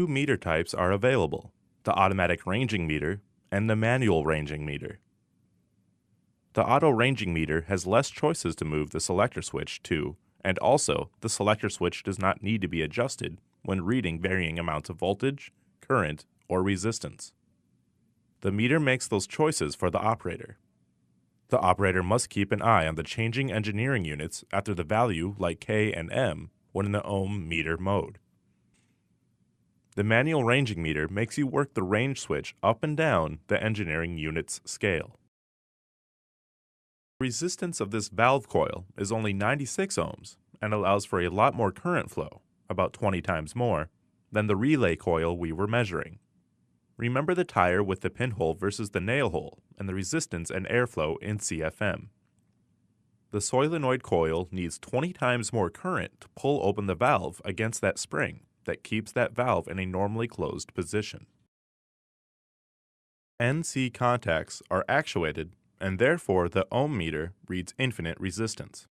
Two meter types are available, the automatic ranging meter and the manual ranging meter. The auto ranging meter has less choices to move the selector switch to, and also the selector switch does not need to be adjusted when reading varying amounts of voltage, current, or resistance. The meter makes those choices for the operator. The operator must keep an eye on the changing engineering units after the value like K and M when in the ohm meter mode. The manual ranging meter makes you work the range switch up and down the engineering unit's scale. The resistance of this valve coil is only 96 ohms and allows for a lot more current flow, about 20 times more, than the relay coil we were measuring. Remember the tire with the pinhole versus the nail hole and the resistance and airflow in CFM. The solenoid coil needs 20 times more current to pull open the valve against that spring that keeps that valve in a normally closed position. NC contacts are actuated, and therefore the ohm meter reads infinite resistance.